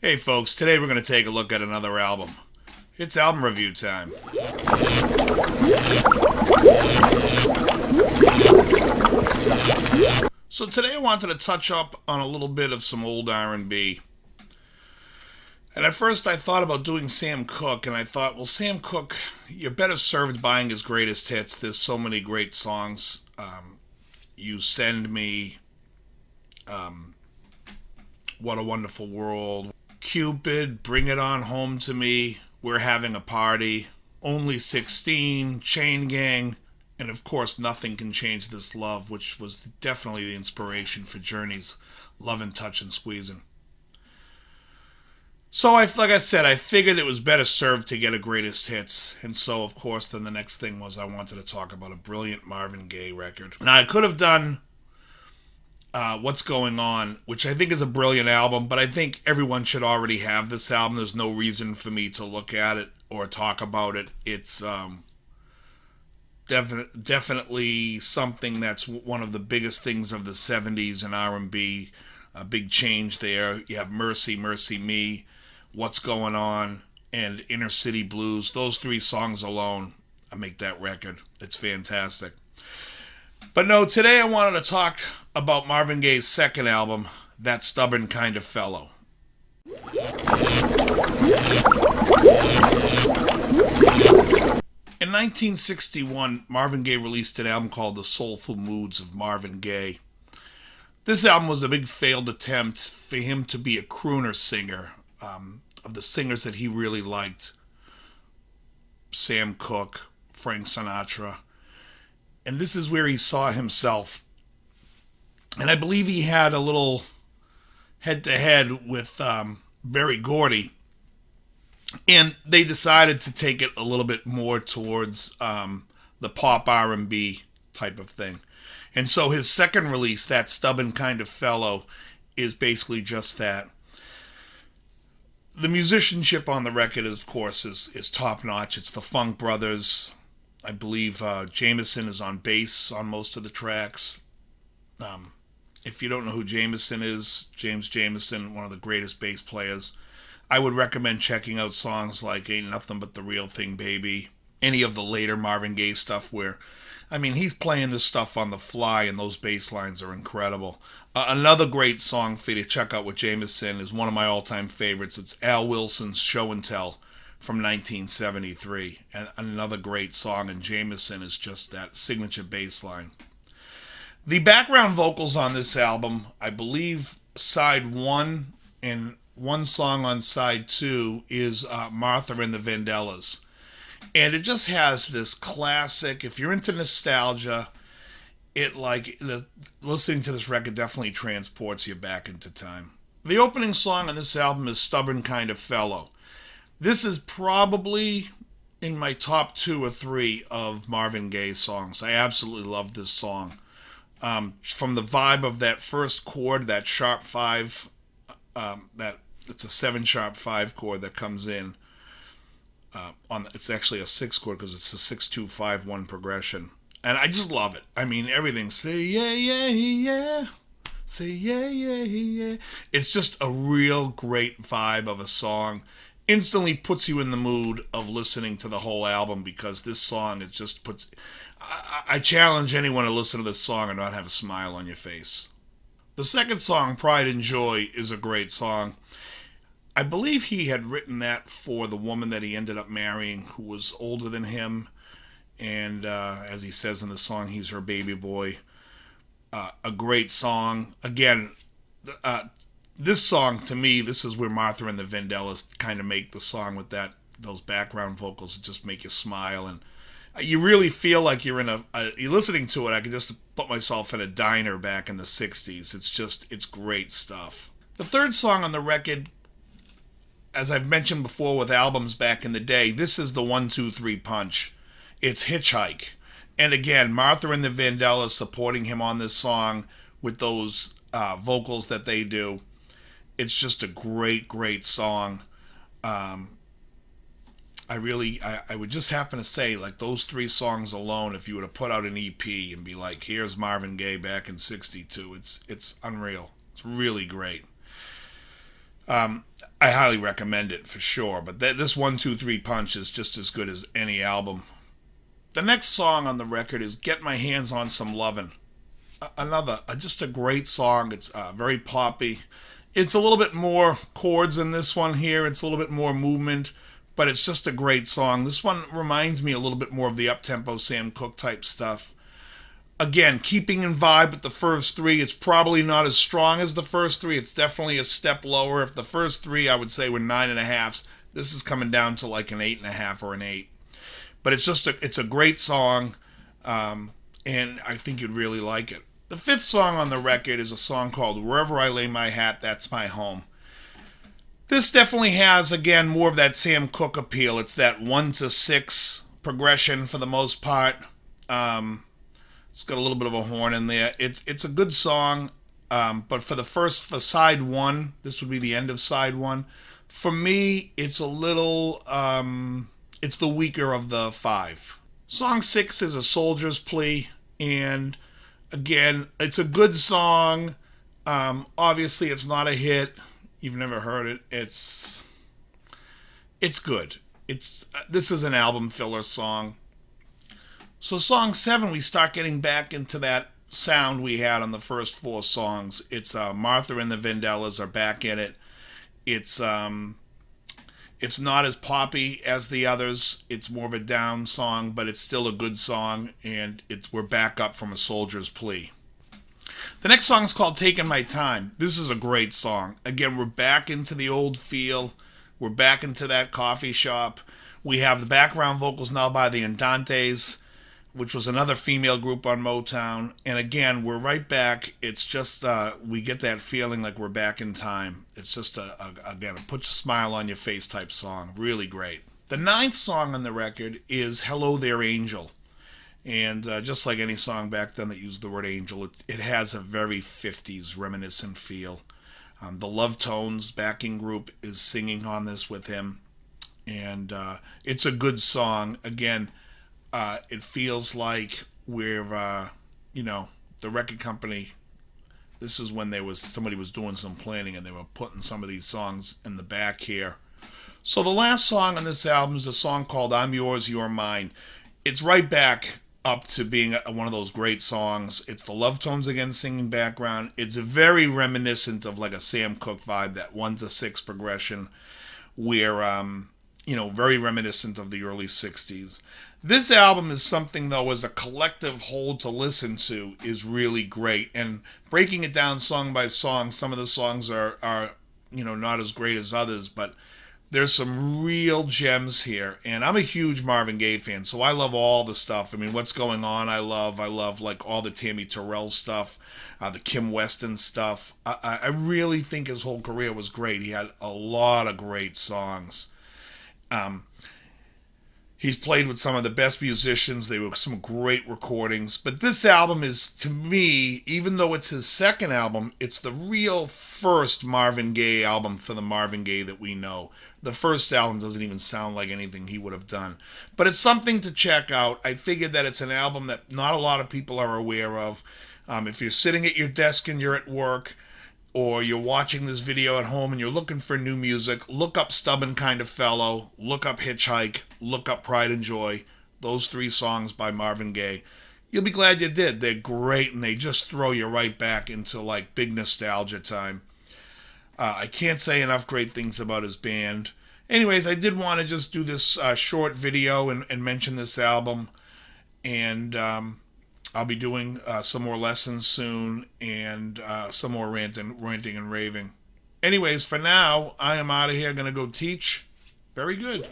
Hey folks, today we're going to take a look at another album. It's album review time. So today I wanted to touch up on a little bit of some old R&B. And at first I thought about doing Sam Cooke, and I thought, well, Sam Cooke, you're better served buying his greatest hits. There's so many great songs. You Send Me, What a Wonderful World, Cupid, Bring It On Home to Me, We're Having a Party, Only 16, Chain Gang, and of course Nothing Can Change This Love, which was definitely the inspiration for Journey's Lovin', Touchin', Squeezin'. So, like I said, I figured it was better served to get a greatest hits. And so, of course, then the next thing was I wanted to talk about a brilliant Marvin Gaye record. Now, I could have done What's Going On, which I think is a brilliant album, but I think everyone should already have this album. There's no reason for me to look at it or talk about it. It's definitely something that's one of the biggest things of the 70s in R&B. A big change there. You have Mercy, Mercy Me, What's Going On, and Inner City Blues. Those three songs alone, I make that record. It's fantastic. But no, today I wanted to talk about Marvin Gaye's second album, That Stubborn Kind of Fellow. In 1961, Marvin Gaye released an album called The Soulful Moods of Marvin Gaye. This album was a big failed attempt for him to be a crooner singer. Of the singers that he really liked, Sam Cooke, Frank Sinatra. And this is where he saw himself. And I believe he had a little head-to-head with Berry Gordy. And they decided to take it a little bit more towards the pop R&B type of thing. And so his second release, That Stubborn Kind of Fellow, is basically just that. The musicianship on the record, of course, is top-notch. It's the Funk Brothers. I believe Jameson is on bass on most of the tracks. If you don't know who Jameson is, James Jameson, one of the greatest bass players, I would recommend checking out songs like Ain't Nothing But the Real Thing, Baby. Any of the later Marvin Gaye stuff where, I mean, he's playing this stuff on the fly, and those bass lines are incredible. Another great song for you to check out with Jameson is one of my all-time favorites. It's Al Wilson's Show and Tell from 1973. And another great song, and Jameson is just that signature bass line. The background vocals on this album, I believe side one and one song on side two is Martha and the Vandellas. And it just has this classic, if you're into nostalgia, listening to this record definitely transports you back into time. The opening song on this album is Stubborn Kind of Fellow. This is probably in my top 2 or 3 of Marvin Gaye songs. I absolutely love this song. From the vibe of that first chord, that sharp 5, it's a 7 sharp 5 chord that comes in. It's actually a 6 chord because it's a 6-2-5-1 progression. And I just love it. I mean, everything. Say yeah, yeah, yeah. Say yeah, yeah, yeah. It's just a real great vibe of a song. Instantly puts you in the mood of listening to the whole album, because this song, it just puts... I challenge anyone to listen to this song and not have a smile on your face. The second song, Pride and Joy, is a great song. I believe he had written that for the woman that he ended up marrying, who was older than him. And as he says in the song, he's her baby boy. A great song. Again, this song, to me, this is where Martha and the Vandellas kind of make the song with those background vocals that just make you smile. And you really feel like you're you're listening to it. I can just put myself in a diner back in the 60s. It's great stuff. The third song on the record, as I've mentioned before with albums back in the day, this is the 1, 2, 3 punch. It's Hitchhike. And again, Martha and the Vandellas supporting him on this song with those vocals that they do. It's just a great, great song. I would just happen to say, like, those 3 songs alone, if you were to put out an EP and be like, here's Marvin Gaye back in 62, it's unreal. It's really great. I highly recommend it for sure. But this 1, 2, 3 Punch is just as good as any album. The next song on the record is Get My Hands on Some Lovin'. Another, just a great song. It's very poppy. It's a little bit more chords in this one here. It's a little bit more movement, but it's just a great song. This one reminds me a little bit more of the up-tempo Sam Cooke type stuff. Again, keeping in vibe with the first three. It's probably not as strong as the first three. It's definitely a step lower. If the first three, I would say, were 9.5s, this is coming down to like an 8.5 or an 8. But it's a great song, and I think you'd really like it. The fifth song on the record is a song called Wherever I Lay My Hat, That's My Home. This definitely has, again, more of that Sam Cooke appeal. It's that 1-6 progression for the most part. It's got a little bit of a horn in there. It's a good song, but for side one, this would be the end of side one. For me, it's a little, it's the weaker of the 5. Song 6 is A Soldier's Plea, and again, it's a good song. Obviously, it's not a hit. You've never heard it. It's good. This is an album filler song. So song 7, we start getting back into that sound we had on the first 4 songs. It's Martha and the Vandellas are back in it. It's not as poppy as the others. It's more of a down song, but it's still a good song, and we're back up from A Soldier's Plea. The next song is called Taking My Time. This is a great song. Again, we're back into the old feel. We're back into that coffee shop. We have the background vocals now by the Andantes, which was another female group on Motown. And again, we're right back. It's just, we get that feeling like we're back in time. It's just, again, a put a smile on your face type song. Really great. The 9th song on the record is Hello There Angel. And just like any song back then that used the word angel, it has a very 50s reminiscent feel. The Love Tones backing group is singing on this with him. And it's a good song. Again, it feels like we're, the record company, this is when somebody was doing some planning and they were putting some of these songs in the back here. So the last song on this album is a song called I'm Yours, You're Mine. It's right back up to being one of those great songs. It's the Love Tones again singing background. It's very reminiscent of like a Sam Cooke vibe, that 1-6 progression, where, very reminiscent of the early 60s. This album is something, though, as a collective whole to listen to is really great. And breaking it down song by song, some of the songs are not as great as others, but there's some real gems here. And I'm a huge Marvin Gaye fan, so I love all the stuff. I mean, What's Going On, I love like all the Tammy Terrell stuff, the Kim Weston stuff. I really think his whole career was great. He had a lot of great songs. He's played with some of the best musicians. They were some great recordings. But this album is, to me, even though it's his second album, it's the real first Marvin Gaye album for the Marvin Gaye that we know. The first album doesn't even sound like anything he would have done. But it's something to check out. I figured that it's an album that not a lot of people are aware of. If you're sitting at your desk and you're at work, or you're watching this video at home and you're looking for new music, look up Stubborn Kind of Fellow, look up Hitchhike, look up Pride and Joy, those 3 songs by Marvin Gaye. You'll be glad you did. They're great, and they just throw you right back into like big nostalgia time. I can't say enough great things about his band. Anyways, I did want to just do this short video and mention this album, and I'll be doing some more lessons soon, and some more ranting and raving. Anyways, for now, I am out of here. Going to go teach. Very good.